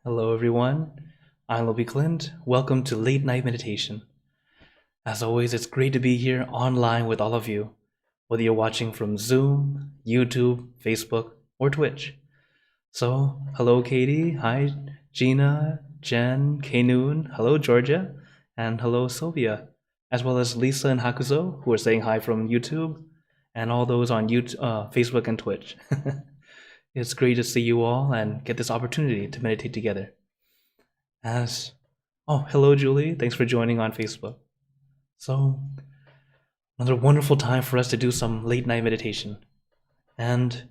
Hello, everyone. I'm Lobby Clint. Welcome to Late Night Meditation. As always, it's great to be here online with all of you, whether you're watching from Zoom, YouTube, Facebook, or Twitch. So, hello, Katie. Hi, Gina, Jen, Kanoon. Hello, Georgia. And hello, Sylvia. As well as Lisa and Hakuzo, who are saying hi from YouTube, and all those on YouTube, Facebook and Twitch. It's great to see you all and get this opportunity to meditate together. As hello, Julie. Thanks for joining on Facebook. So, another wonderful time for us to do some late night meditation. And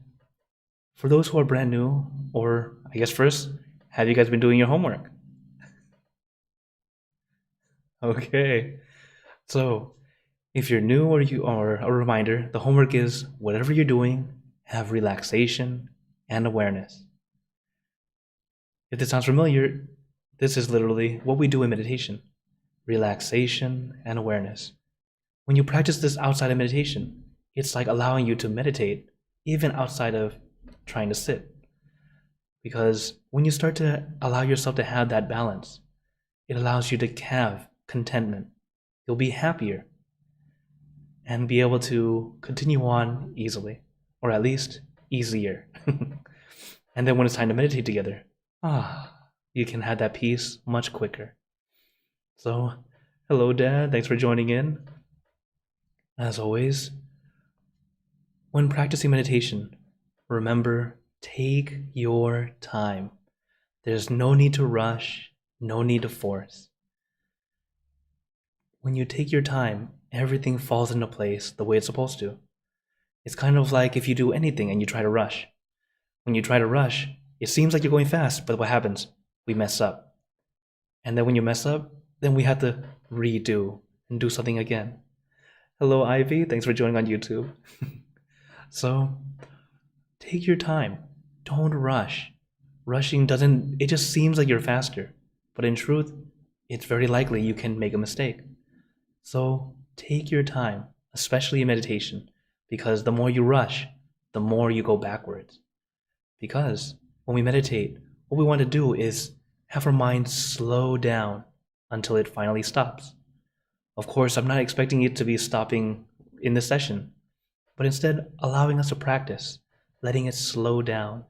for those who are brand new, or I guess first, have you guys been doing your homework? Okay. So, if you're new or you are a reminder, the homework is whatever you're doing, have relaxation and awareness. If this sounds familiar, this is literally what we do in meditation: relaxation and awareness. When you practice this outside of meditation, it's like allowing you to meditate even outside of trying to sit. Because when you start to allow yourself to have that balance, it allows you to have contentment. You'll be happier and be able to continue on easily, or at least easier. And then when it's time to meditate together, you can have that peace much quicker. So, hello, Dad. Thanks for joining in. As always, when practicing meditation, remember, take your time. There's no need to rush, no need to force. When you take your time, everything falls into place the way it's supposed to. It's kind of like if you do anything and you try to rush. When you try to rush, it seems like you're going fast, but what happens? We mess up. And then when you mess up, then we have to redo and do something again. Hello, Ivy. Thanks for joining on YouTube. So, take your time. Don't rush. Rushing it just seems like you're faster. But in truth, it's very likely you can make a mistake. So, take your time, especially in meditation, because the more you rush, the more you go backwards. Because when we meditate, what we want to do is have our mind slow down until it finally stops. Of course, I'm not expecting it to be stopping in this session, but instead allowing us to practice, letting it slow down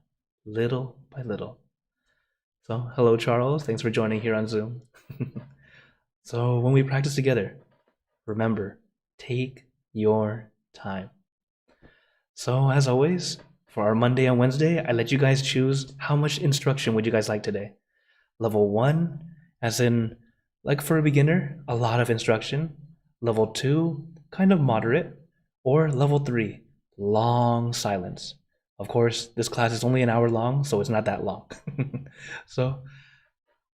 little by little. So, hello, Charles. Thanks for joining here on Zoom. So, when we practice together, remember, take your time. So, as always, for our Monday and Wednesday, I let you guys choose how much instruction would you guys like today. Level 1, as in, like for a beginner, a lot of instruction. Level 2, kind of moderate. Or level 3, long silence. Of course, this class is only an hour long, so it's not that long. So,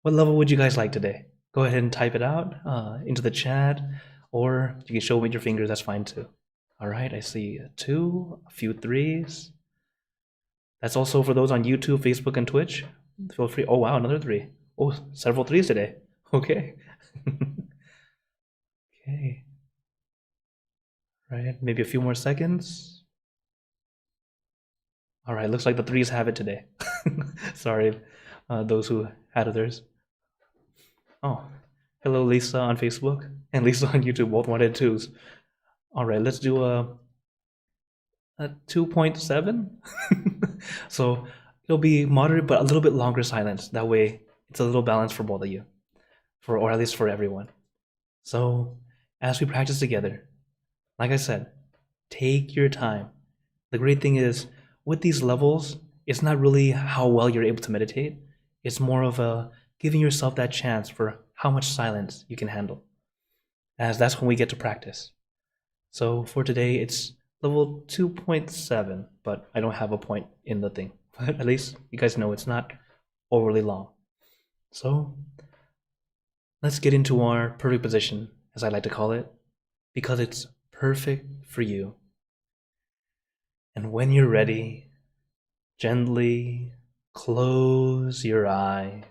what level would you guys like today? Go ahead and type it out into the chat, or you can show me with your fingers, that's fine too. All right, I see a 2, a few 3s. That's also for those on YouTube, Facebook, and Twitch. Feel free. Oh, wow, another 3. Oh, several 3s today. Okay. Okay. Right, maybe a few more seconds. All right, looks like the 3s have it today. Sorry, those who had others. Oh, hello, Lisa on Facebook and Lisa on YouTube, both wanted 2s. All right, let's do a 2.7. So it'll be moderate, but a little bit longer silence. That way, it's a little balanced for both of you, or at least for everyone. So as we practice together, like I said, take your time. The great thing is, with these levels, it's not really how well you're able to meditate. It's more of a giving yourself that chance for how much silence you can handle, as that's when we get to practice. So for today, it's level 2.7, but I don't have a point in the thing. But at least you guys know it's not overly long. So let's get into our perfect position, as I like to call it, because it's perfect for you. And when you're ready, gently close your eyes,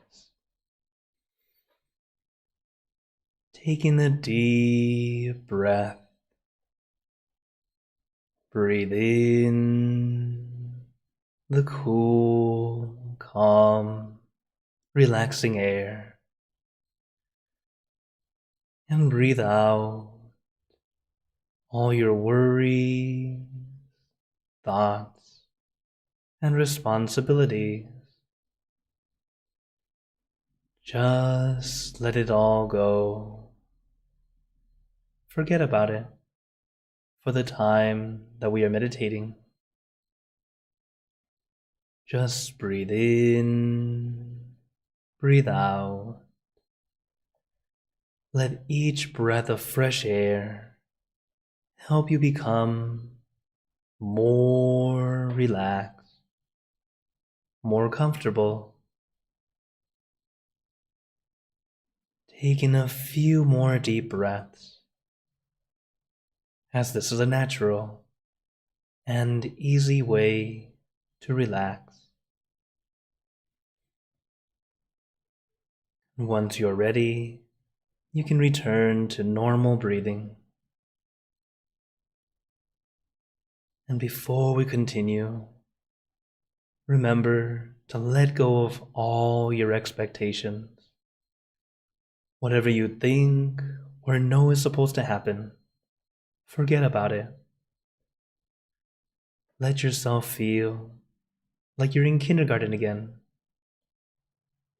taking a deep breath. Breathe in the cool, calm relaxing air. And breathe out all your worries, thoughts, and responsibilities. Just let it all go. Forget about it for the time that we are meditating. Just breathe in, breathe out. Let each breath of fresh air help you become more relaxed, more comfortable. Taking a few more deep breaths, as this is a natural and easy way to relax. Once you're ready, you can return to normal breathing. And before we continue, remember to let go of all your expectations. Whatever you think or know is supposed to happen, forget about it. Let yourself feel like you're in kindergarten again.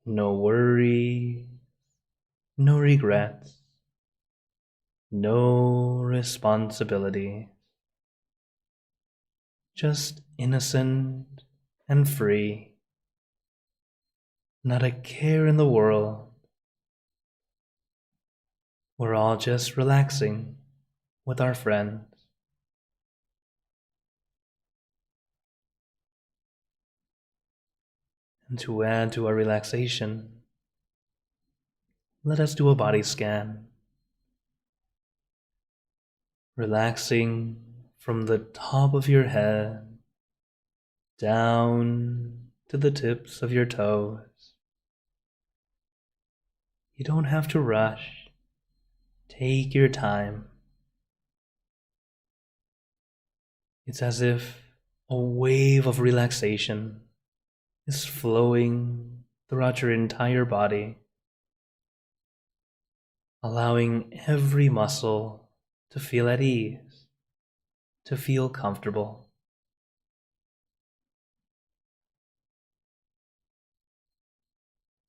No worry, no regrets, no responsibility. Just innocent and free. Not a care in the world. We're all just relaxing with our friends. And to add to our relaxation, let us do a body scan. Relaxing from the top of your head down to the tips of your toes. You don't have to rush. Take your time. It's as if a wave of relaxation is flowing throughout your entire body, allowing every muscle to feel at ease, to feel comfortable.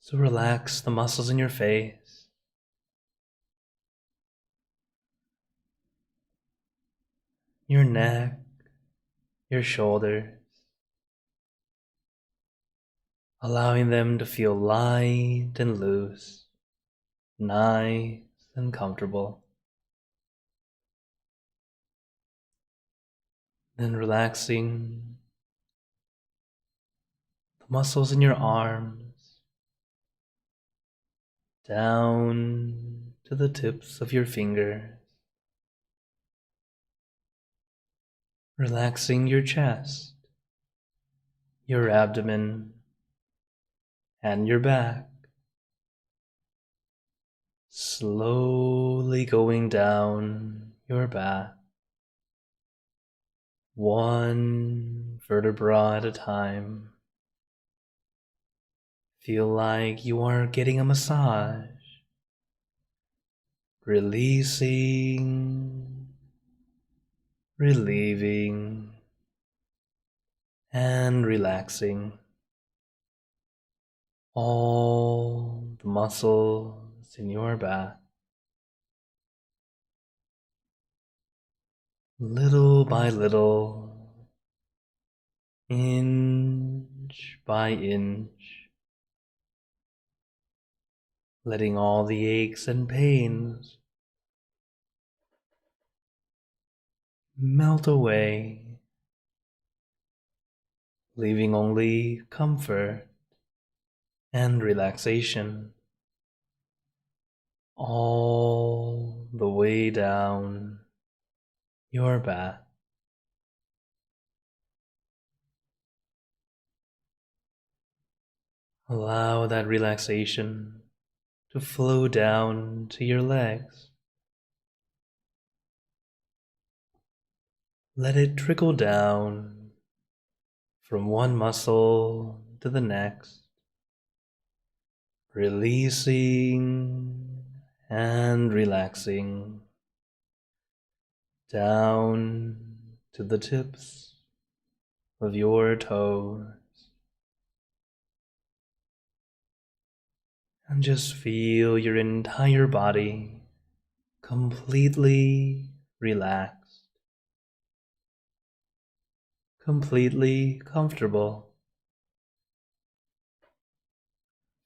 So relax the muscles in your face, your neck, your shoulders, allowing them to feel light and loose, nice and comfortable. Then relaxing the muscles in your arms, down to the tips of your fingers. Relaxing your chest, your abdomen, and your back. Slowly going down your back, one vertebra at a time. Feel like you are getting a massage. Releasing, relieving, and relaxing all the muscles in your back. Little by little, inch by inch, letting all the aches and pains melt away, leaving only comfort and relaxation all the way down your back. Allow that relaxation to flow down to your legs. Let it trickle down from one muscle to the next, releasing and relaxing down to the tips of your toes. And just feel your entire body completely relaxed, completely comfortable,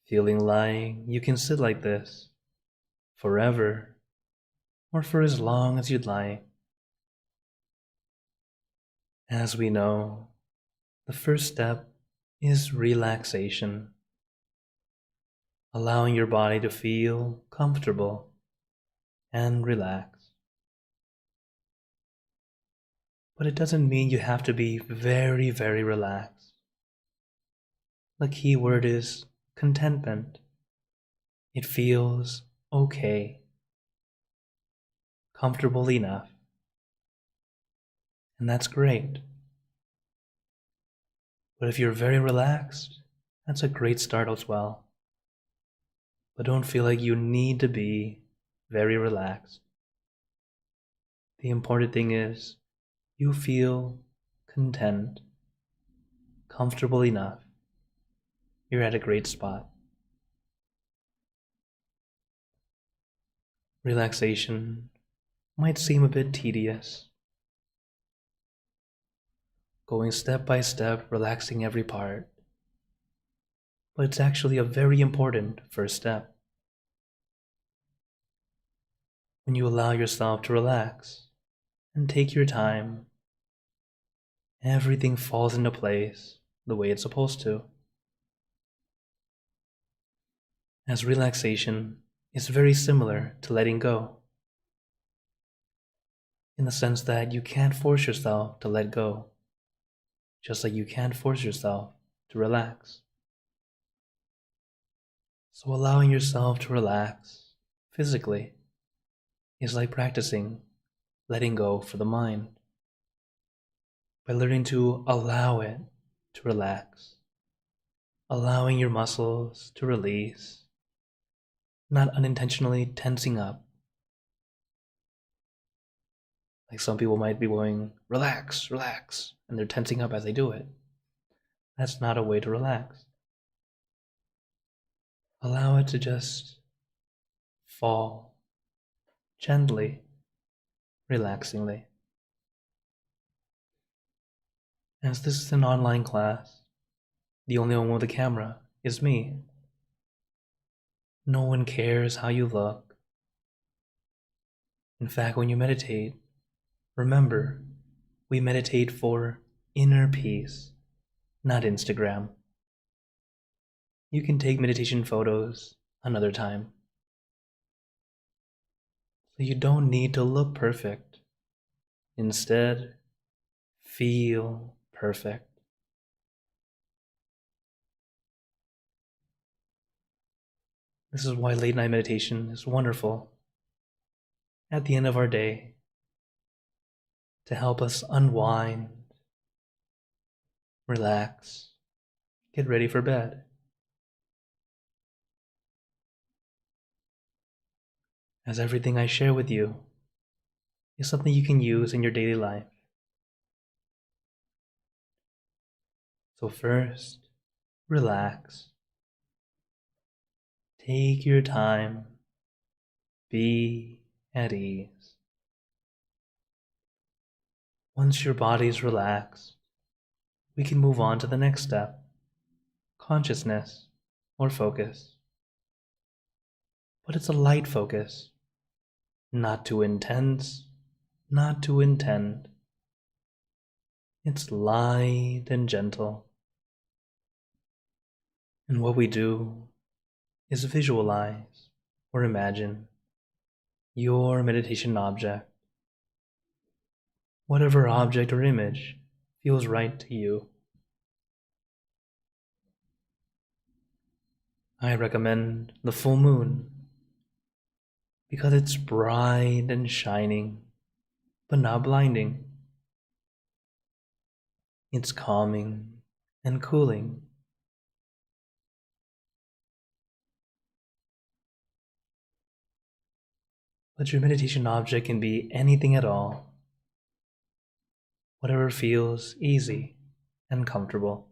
feeling like you can sit like this forever or for as long as you'd like. As we know, the first step is relaxation, allowing your body to feel comfortable and relaxed. But it doesn't mean you have to be very, very relaxed. The key word is contentment. It feels okay, comfortable enough. And that's great. But if you're very relaxed, that's a great start as well. But don't feel like you need to be very relaxed. The important thing is you feel content, comfortable enough. You're at a great spot. Relaxation might seem a bit tedious. Going step by step, relaxing every part. But it's actually a very important first step. When you allow yourself to relax and take your time, everything falls into place the way it's supposed to. As relaxation is very similar to letting go, in the sense that you can't force yourself to let go, just like you can't force yourself to relax. So allowing yourself to relax physically is like practicing letting go for the mind, by learning to allow it to relax, allowing your muscles to release, not unintentionally tensing up. Like some people might be going, relax, relax, and they're tensing up as they do it. That's not a way to relax. Allow it to just fall gently, relaxingly. As this is an online class, the only one with a camera is me. No one cares how you look. In fact, when you meditate, remember, we meditate for inner peace, not Instagram. You can take meditation photos another time. So you don't need to look perfect. Instead, feel perfect. This is why late night meditation is wonderful at the end of our day, to help us unwind, relax, get ready for bed. As everything I share with you is something you can use in your daily life. So first, relax. Take your time. Be at ease. Once your body's relaxed, we can move on to the next step, consciousness or focus. But it's a light focus, not too intense, not too intent. It's light and gentle. And what we do is visualize or imagine your meditation object, whatever object or image feels right to you. I recommend the full moon because it's bright and shining, but not blinding. It's calming and cooling. But your meditation object can be anything at all, whatever feels easy and comfortable.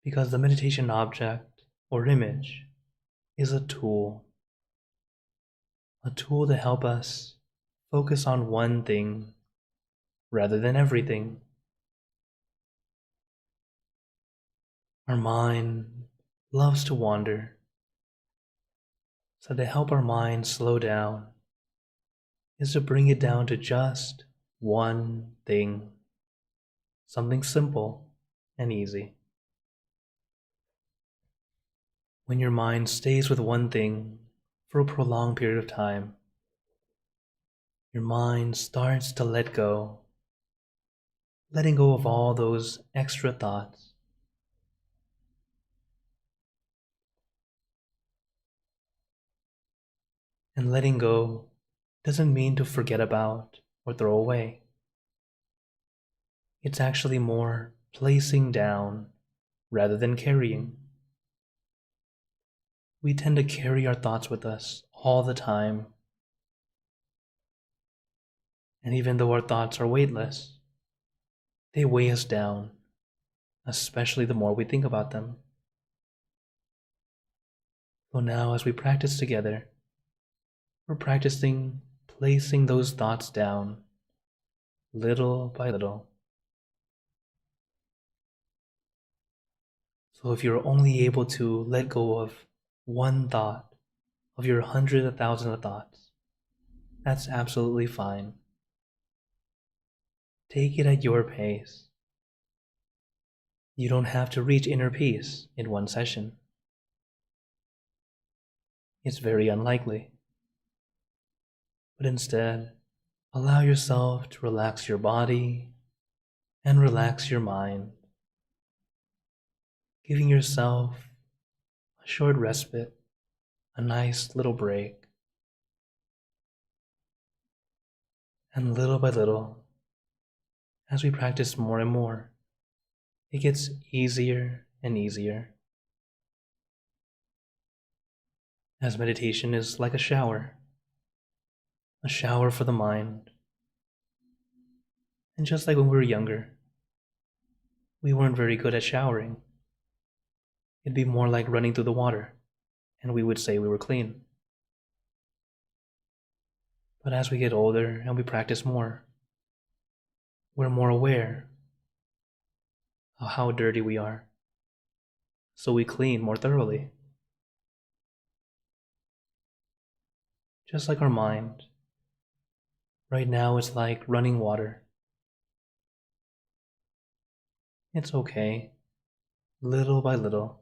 Because the meditation object or image is a tool to help us focus on one thing rather than everything. Our mind loves to wander, so to help our mind slow down is to bring it down to just one thing, something simple and easy. When your mind stays with one thing for a prolonged period of time, your mind starts to let go, letting go of all those extra thoughts. And letting go doesn't mean to forget about or throw away. It's actually more placing down rather than carrying. We tend to carry our thoughts with us all the time. And even though our thoughts are weightless, they weigh us down, especially the more we think about them. So now, as we practice together, we're practicing placing those thoughts down, little by little. So if you're only able to let go of one thought of your hundred, 1,000 of thoughts, that's absolutely fine. Take it at your pace. You don't have to reach inner peace in one session. It's very unlikely. But instead, allow yourself to relax your body and relax your mind, giving yourself a short respite, a nice little break. And little by little, as we practice more and more, it gets easier and easier. As meditation is like a shower for the mind. And just like when we were younger, we weren't very good at showering. It'd be more like running through the water, and we would say we were clean. But as we get older and we practice more, we're more aware of how dirty we are, so we clean more thoroughly. Just like our mind, right now it's like running water. It's okay, little by little,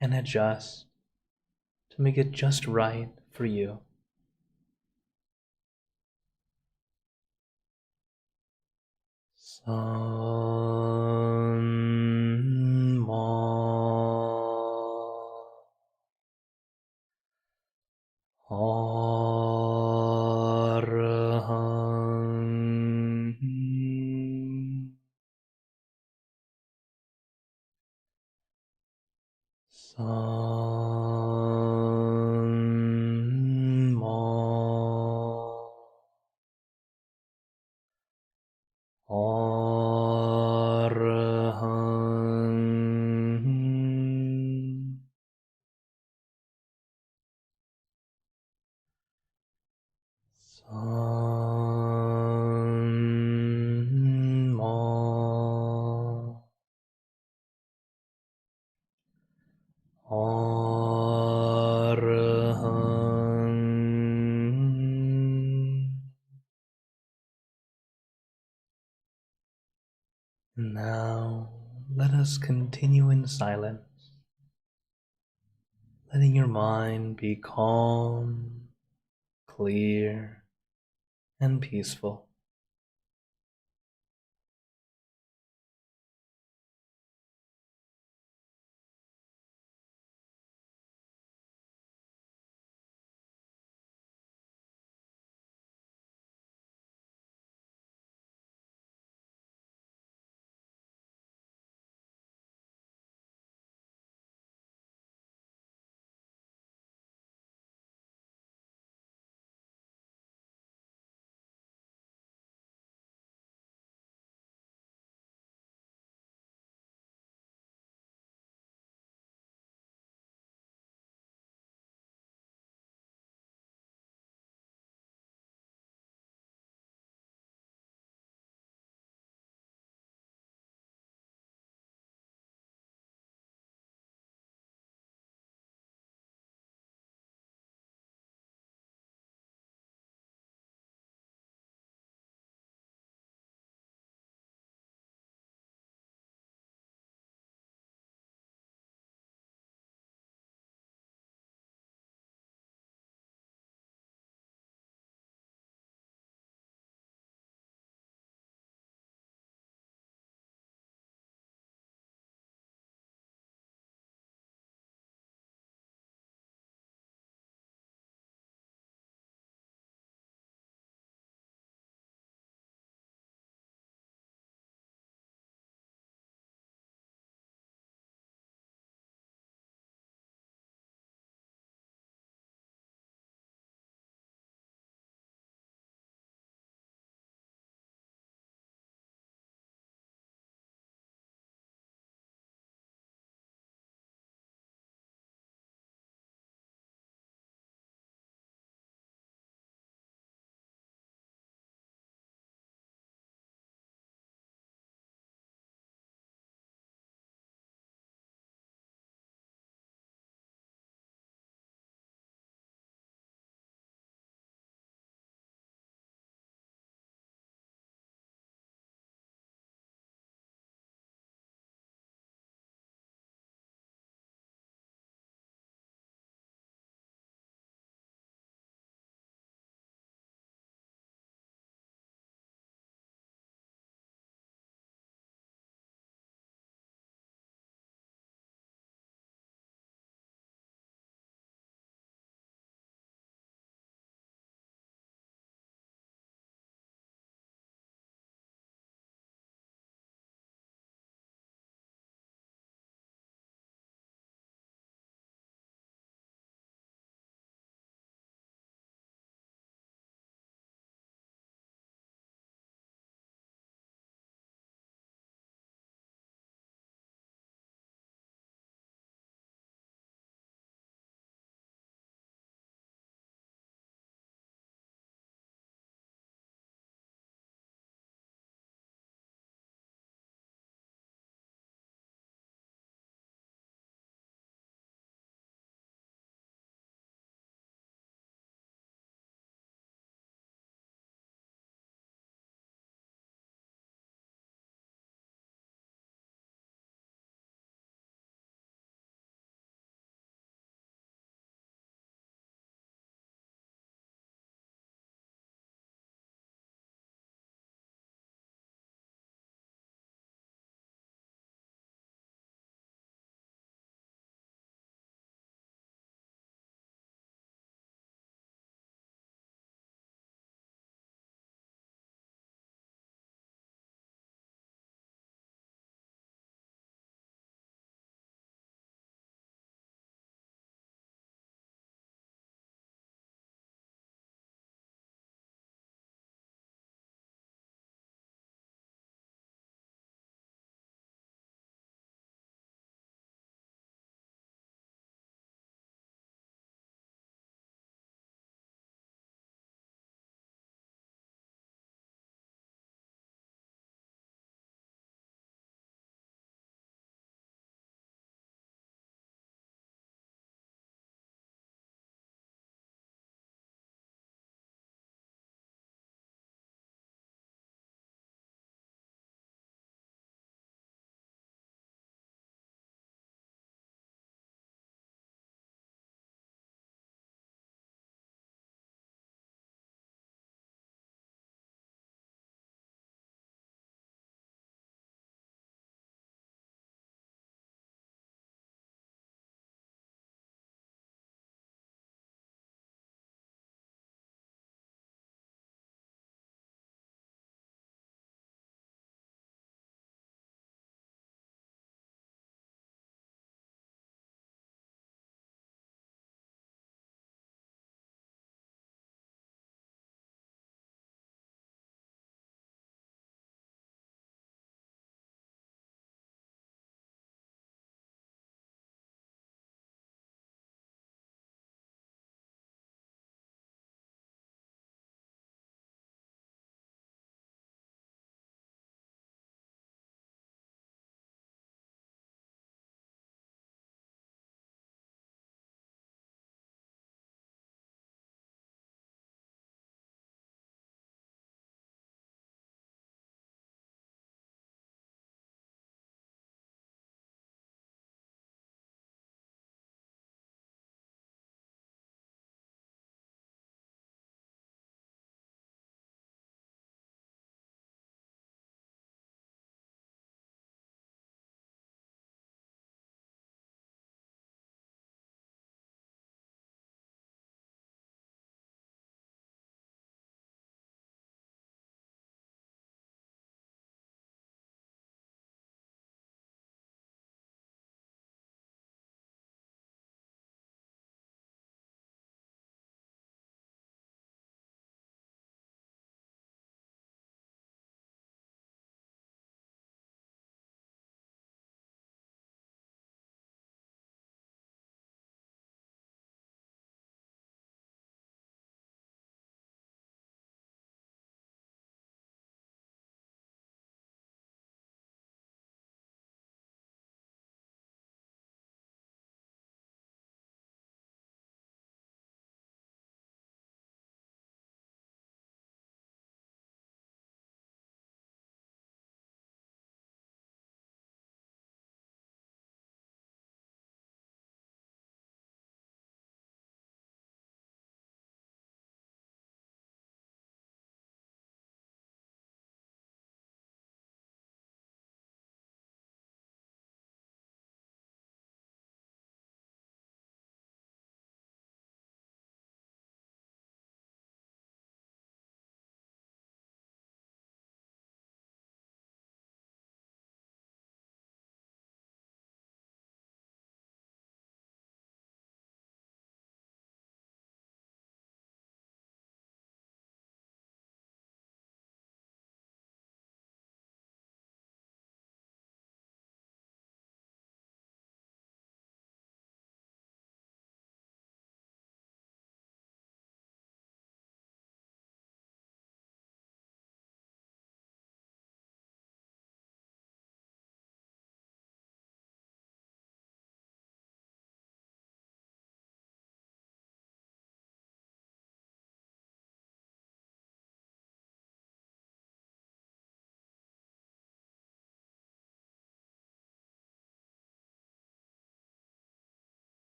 and adjust to make it just right for you. Now, let us continue in silence, letting your mind be calm, clear, and peaceful.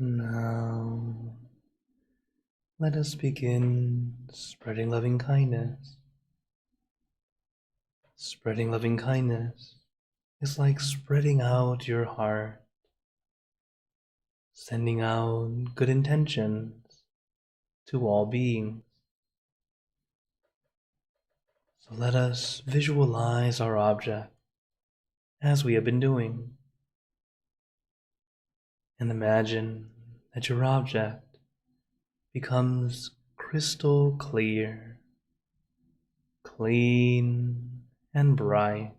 Now, let us begin spreading loving kindness. Spreading loving kindness is like spreading out your heart, sending out good intentions to all beings. So let us visualize our object as we have been doing, and imagine that your object becomes crystal clear, clean and bright.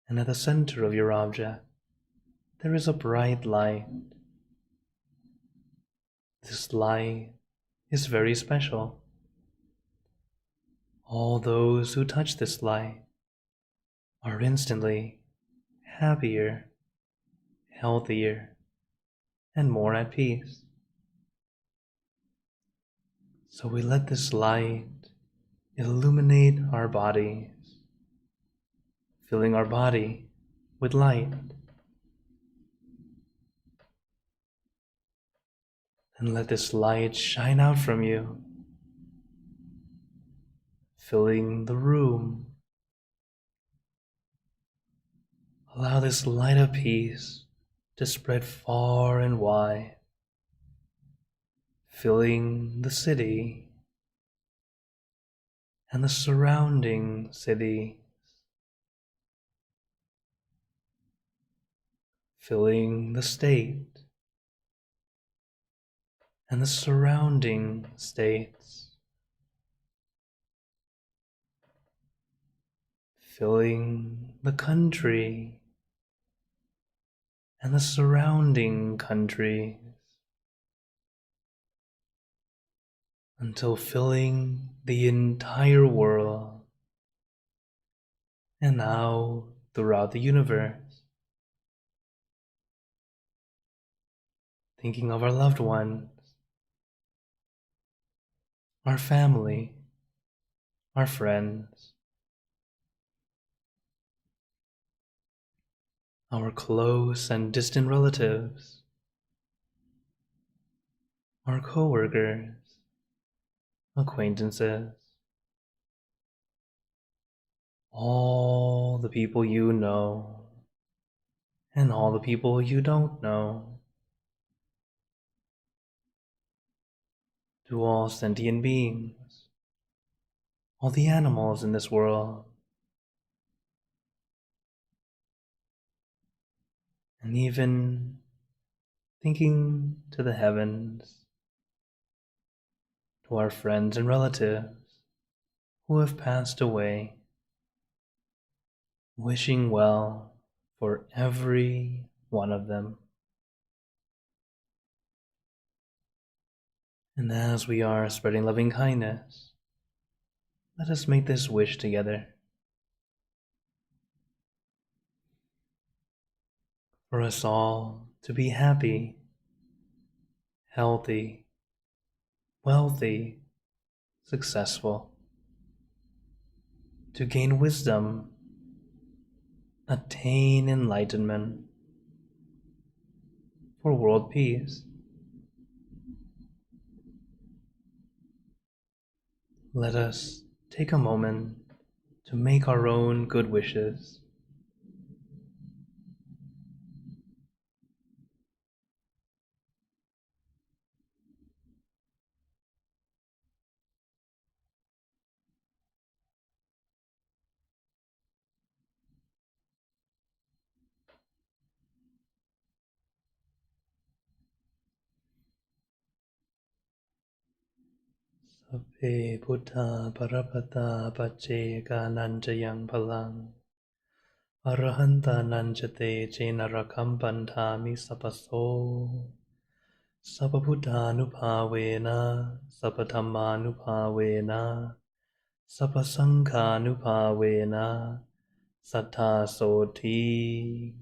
And at the center of your object, there is a bright light. This light is very special. All those who touch this light are instantly happier, healthier, and more at peace. So we let this light illuminate our bodies, filling our body with light. And let this light shine out from you, filling the room. Allow this light of peace to spread far and wide, filling the city and the surrounding cities, filling the state and the surrounding states, filling the country and the surrounding countries, until filling the entire world, and now throughout the universe. Thinking of our loved ones, our family, our friends, our close and distant relatives, our coworkers, acquaintances, all the people you know, and all the people you don't know, to all sentient beings, all the animals in this world, and even thinking to the heavens, to our friends and relatives who have passed away, wishing well for every one of them. And as we are spreading loving kindness, let us make this wish together. For us all to be happy, healthy, wealthy, successful, to gain wisdom, attain enlightenment, for world peace. Let us take a moment to make our own good wishes. Sabbe Buddha Parapata Paccheka Nanjayang Palang Arahanta Nanjate Jenarakam Bandhami Sapaso Sapabuddhanupavena Sapadhammanupavena Sapasanghanupavena Sattha Soti.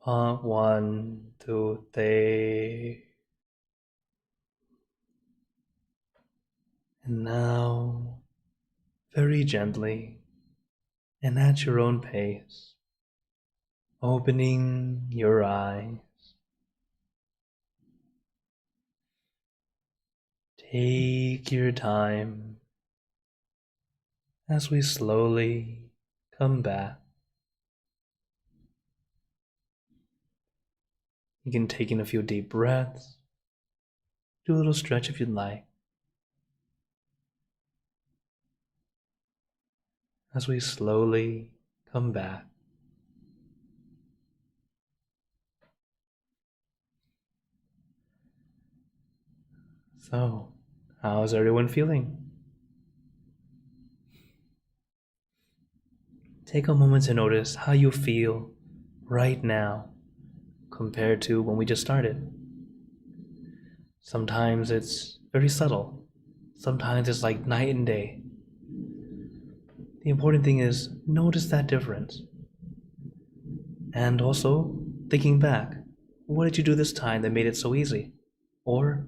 Part 1 to Te. And now, very gently and at your own pace, opening your eyes, Take your time as we slowly come back. You can take in a few deep breaths, do a little stretch if you'd like. As we slowly come back. So, how's everyone feeling? Take a moment to notice how you feel right now compared to when we just started. Sometimes it's very subtle. Sometimes it's like night and day. The important thing is notice that difference. And also, thinking back, what did you do this time that made it so easy? Or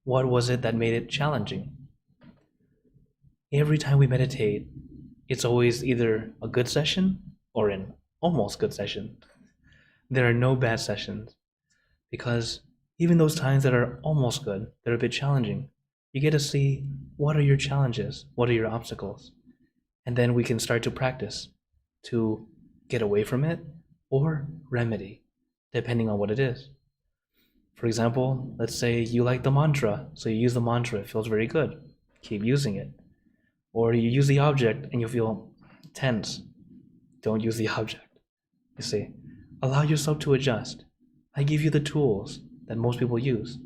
what was it that made it challenging? Every time we meditate, it's always either a good session or an almost good session. There are no bad sessions, because even those times that are almost good, they're a bit challenging. You get to see what are your challenges, what are your obstacles, and then we can start to practice to get away from it or remedy, depending on what it is. For example, let's say you like the mantra, so you use the mantra, it feels very good. Keep using it. Or you use the object and you feel tense. Don't use the object. You see, allow yourself to adjust. I give you the tools that most people use.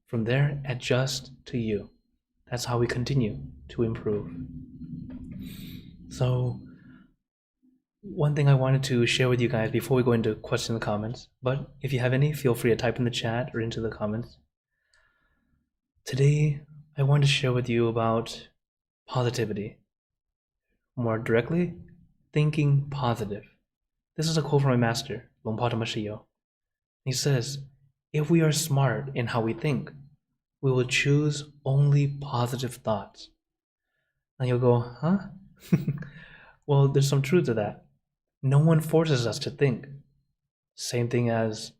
From there, adjust to you. That's how we continue to improve. So, one thing I wanted to share with you guys before we go into questions and comments, but if you have any, feel free to type in the chat or into the comments. Today, I want to share with you about positivity. More directly, thinking positive. This is a quote from my master, Longpa Tamashiyo. He says, if we are smart in how we think, we will choose only positive thoughts. And you'll go, huh? Well, there's some truth to that. No one forces us to think. Same thing as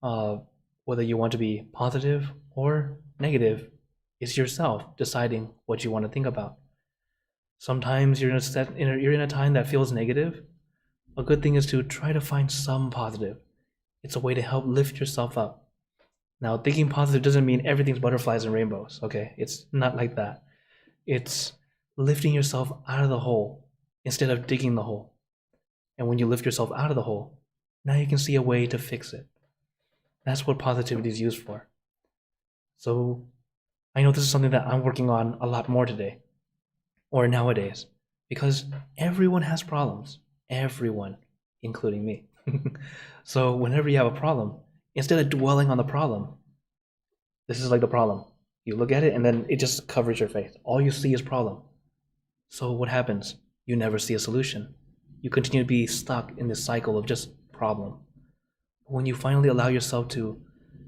whether you want to be positive or negative, it's yourself deciding what you want to think about. Sometimes you're in a time that feels negative. A good thing is to try to find some positive. It's a way to help lift yourself up. Now, thinking positive doesn't mean everything's butterflies and rainbows, okay? It's not like that. It's lifting yourself out of the hole instead of digging the hole. And when you lift yourself out of the hole, now you can see a way to fix it. That's what positivity is used for. So I know this is something that I'm working on a lot more today, or nowadays, because everyone has problems. Everyone, including me. So whenever you have a problem, instead of dwelling on the problem, this is like the problem. You look at it and then it just covers your face. All you see is problem. So what happens? You never see a solution. You continue to be stuck in this cycle of just problem. When you finally allow yourself to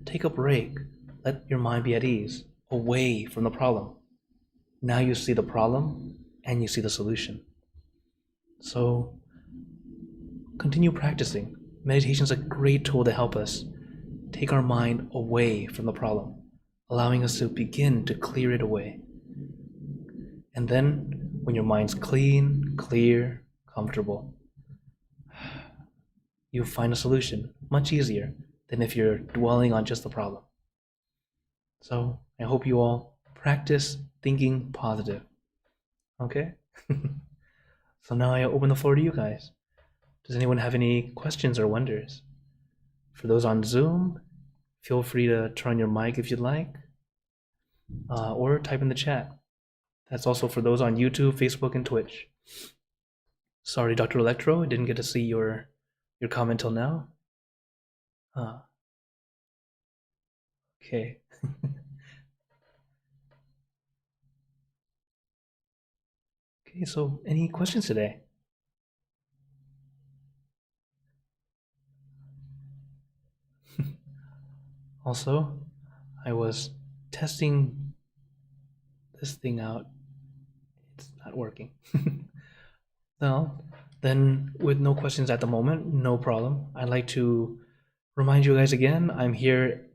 take a break, let your mind be at ease, away from the problem, now you see the problem and you see the solution. So continue practicing. Meditation is a great tool to help us take our mind away from the problem, allowing us to begin to clear it away. And then when your mind's clean, clear, comfortable, you find a solution much easier than if you're dwelling on just the problem. So I hope you all practice thinking positive. Okay? So now I open the floor to you guys. Does anyone have any questions or wonders? For those on Zoom, feel free to turn on your mic if you'd like, or type in the chat. That's also for those on YouTube, Facebook, and Twitch. Sorry, Dr. Electro, I didn't get to see your comment till now. Okay. Okay, so any questions today? Also, I was testing this thing out. It's not working. Well, then with no questions at the moment, no problem. I'd like to remind you guys again, I'm here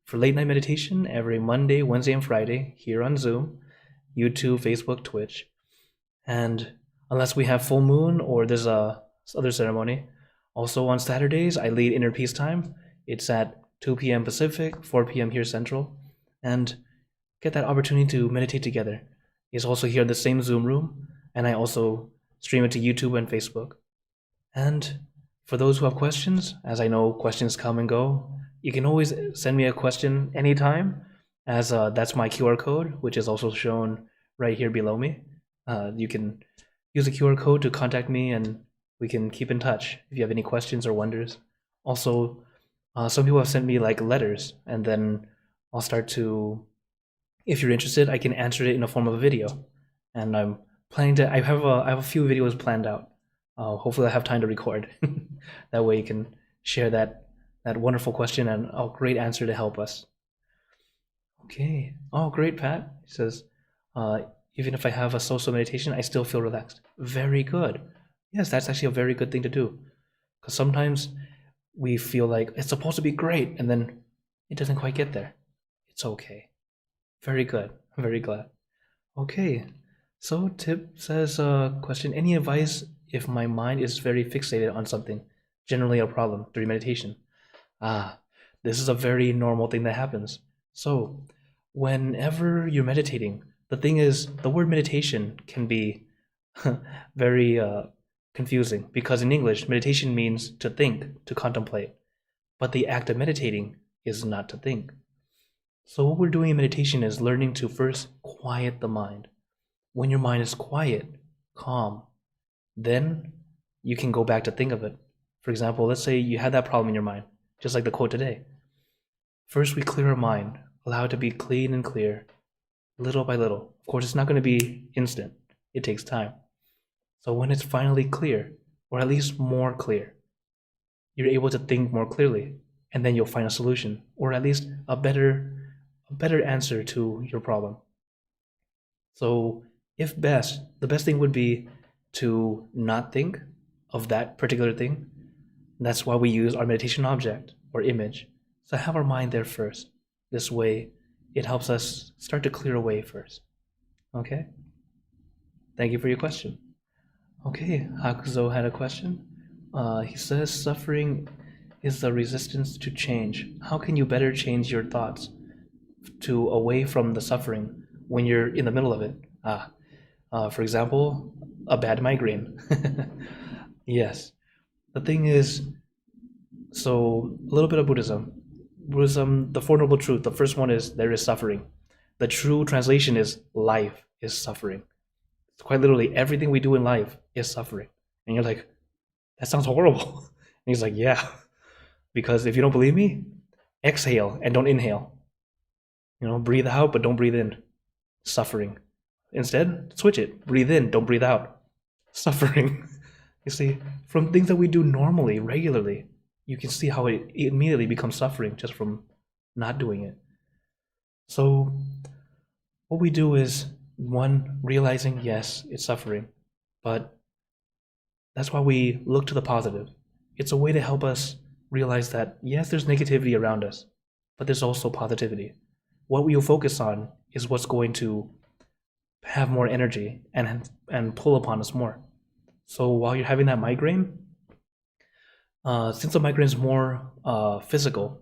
for late night meditation every Monday, Wednesday, and Friday here on Zoom, YouTube, Facebook, Twitch. And unless we have full moon or there's a other ceremony, also on Saturdays I lead Inner Peace Time. It's at 2 p.m. Pacific, 4 p.m. here Central, and get that opportunity to meditate together. It's also here in the same Zoom room, and I also stream it to YouTube and Facebook. And for those who have questions, as I know questions come and go, you can always send me a question anytime, as that's my QR code, which is also shown right here below me. You can use the QR code to contact me, and we can keep in touch if you have any questions or wonders. Also, some people have sent me like letters, and then I'll start to, if you're interested, I can answer it in the form of a video. And I'm planning to, I have a few videos planned out. Hopefully I have time to record. That way you can share that wonderful question and a great answer to help us. Okay. Oh, great, Pat. He says, even if I have a social meditation, I still feel relaxed. Very good. Yes, that's actually a very good thing to do. Because sometimes we feel like it's supposed to be great, and then it doesn't quite get there. It's okay. Very good. I'm very glad. Okay. So Tip says, question, any advice if my mind is very fixated on something, generally a problem during meditation? This is a very normal thing that happens. So whenever you're meditating, the thing is, the word meditation can be very confusing, because in English, meditation means to think, to contemplate. But the act of meditating is not to think. So what we're doing in meditation is learning to first quiet the mind. When your mind is quiet, calm, then you can go back to think of it. For example, let's say you had that problem in your mind, just like the quote today. First, we clear our mind, allow it to be clean and clear, little by little. Of course, it's not going to be instant. It takes time. So when it's finally clear, or at least more clear, you're able to think more clearly, and then you'll find a solution, or at least a better answer to your problem. So the best thing would be to not think of that particular thing. That's why we use our meditation object or image. So have our mind there first. This way, it helps us start to clear away first. Okay? Thank you for your question. Okay, Hakuzo had a question. He says, suffering is the resistance to change. How can you better change your thoughts to away from the suffering when you're in the middle of it? For example, a bad migraine. Yes. The thing is, so a little bit of Buddhism. Buddhism, the Four Noble Truths, the first one is there is suffering. The true translation is life is suffering. It's quite literally everything we do in life is suffering. And you're like, that sounds horrible. And he's like, yeah. Because if you don't believe me, exhale and don't inhale. Breathe out, but don't breathe in. Suffering. Instead, switch it. Breathe in, don't breathe out. Suffering. You see, from things that we do normally, regularly, you can see how it immediately becomes suffering just from not doing it. So what we do is, one, realizing, yes, it's suffering, but that's why we look to the positive. It's a way to help us realize that, yes, there's negativity around us, but there's also positivity. What we'll focus on is what's going to have more energy and pull upon us more. So while you're having that migraine, since the migraine is more physical,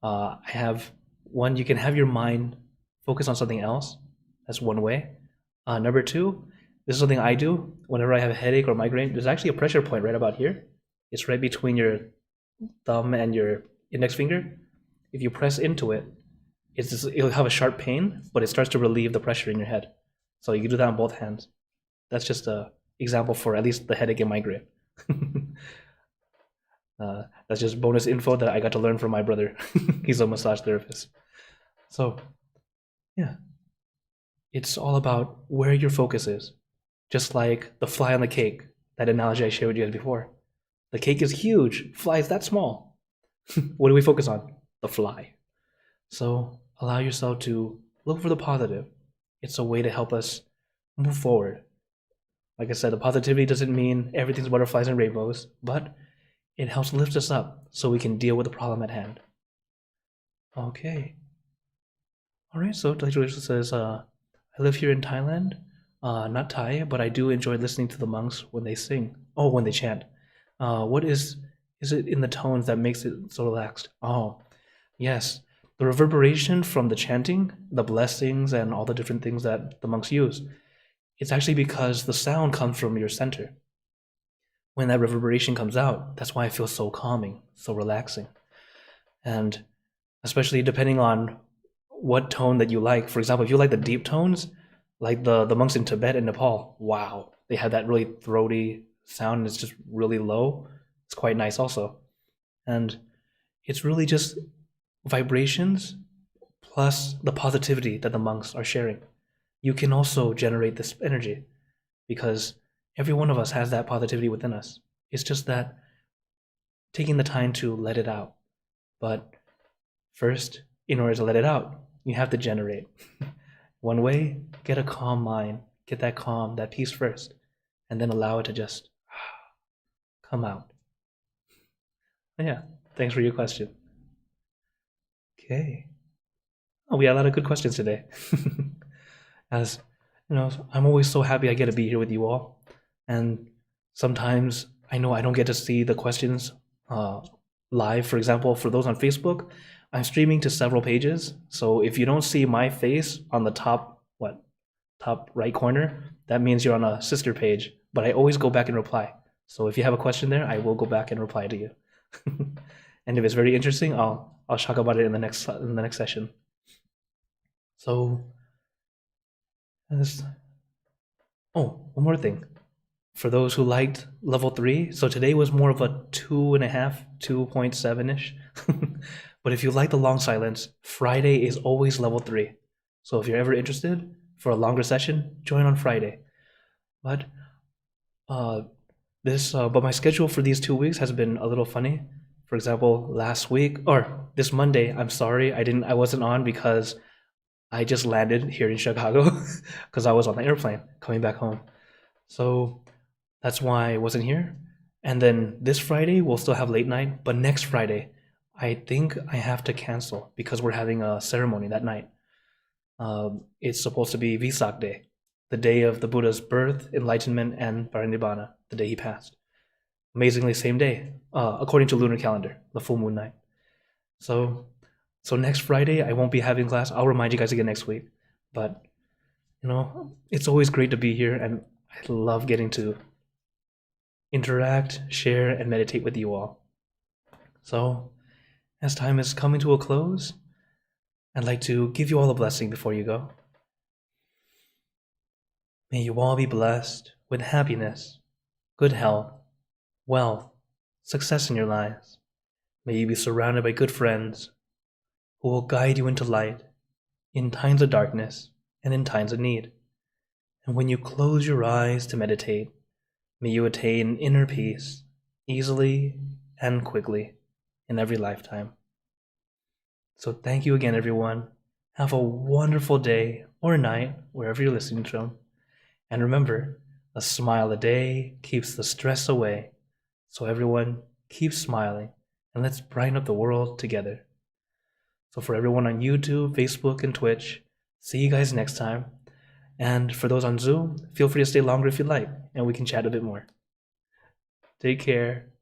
I have one, you can have your mind focus on something else. That's one way. Number two, this is something I do whenever I have a headache or migraine. There's actually a pressure point right about here. It's right between your thumb and your index finger. If you press into it, it'll have a sharp pain, but it starts to relieve the pressure in your head. So you can do that on both hands. That's just an example for at least the headache and migraine. That's just bonus info that I got to learn from my brother. He's a massage therapist. So, yeah. It's all about where your focus is. Just like the fly on the cake, that analogy I shared with you guys before. The cake is huge, fly is that small. What do we focus on? The fly. So allow yourself to look for the positive. It's a way to help us move forward. Like I said, the positivity doesn't mean everything's butterflies and rainbows, but it helps lift us up so we can deal with the problem at hand. Okay. All right. So Delectual says, I live here in Thailand, not Thai, but I do enjoy listening to the monks when they sing. Oh, when they chant. What is it in the tones that makes it so relaxed? Oh, yes. The reverberation from the chanting, the blessings, and all the different things that the monks use. It's actually because the sound comes from your center. When that reverberation comes out, that's why it feels so calming, so relaxing. And especially depending on what tone that you like. For example, if you like the deep tones, like the monks in Tibet and Nepal, wow, they have that really throaty sound and it's just really low. It's quite nice also. And it's really just vibrations plus the positivity that the monks are sharing. You can also generate this energy because every one of us has that positivity within us. It's just that taking the time to let it out. But first, in order to let it out, you have to generate. One way, get a calm mind, get that calm, that peace first, and then allow it to just come out. Yeah, thanks for your question. Okay. Oh, we had a lot of good questions today. As you know, I'm always so happy I get to be here with you all. And sometimes I know I don't get to see the questions live. For example, for those on Facebook, I'm streaming to several pages. So if you don't see my face on the top right corner, that means you're on a sister page. But I always go back and reply. So if you have a question there, I will go back and reply to you. And if it's very interesting, I'll talk about it in the next session. So, one more thing. For those who liked level 3, so today was more of a 2.5, 2.7-ish. But if you like the long silence, Friday is always level 3. So if you're ever interested for a longer session, join on Friday. But my schedule for these 2 weeks has been a little funny. For example, last week or this Monday, I'm sorry I wasn't on because I just landed here in Chicago because I was on the airplane coming back home. So that's why I wasn't here. And then this Friday, we'll still have late night. But next Friday, I think I have to cancel because we're having a ceremony that night. It's supposed to be Vesak Day, the day of the Buddha's birth, enlightenment, and parinibbana, the day he passed. Amazingly, same day, according to lunar calendar, the full moon night. So next Friday, I won't be having class. I'll remind you guys again next week. But, it's always great to be here, and I love getting to interact, share, and meditate with you all. So, as time is coming to a close, I'd like to give you all a blessing before you go. May you all be blessed with happiness, good health, wealth, success in your lives. May you be surrounded by good friends who will guide you into light in times of darkness and in times of need. And when you close your eyes to meditate, may you attain inner peace easily and quickly in every lifetime. So thank you again, everyone. Have a wonderful day or night, wherever you're listening from. And remember, a smile a day keeps the stress away. So everyone, keep smiling, and let's brighten up the world together. So for everyone on YouTube, Facebook, and Twitch, see you guys next time. And for those on Zoom, feel free to stay longer if you'd like, and we can chat a bit more. Take care.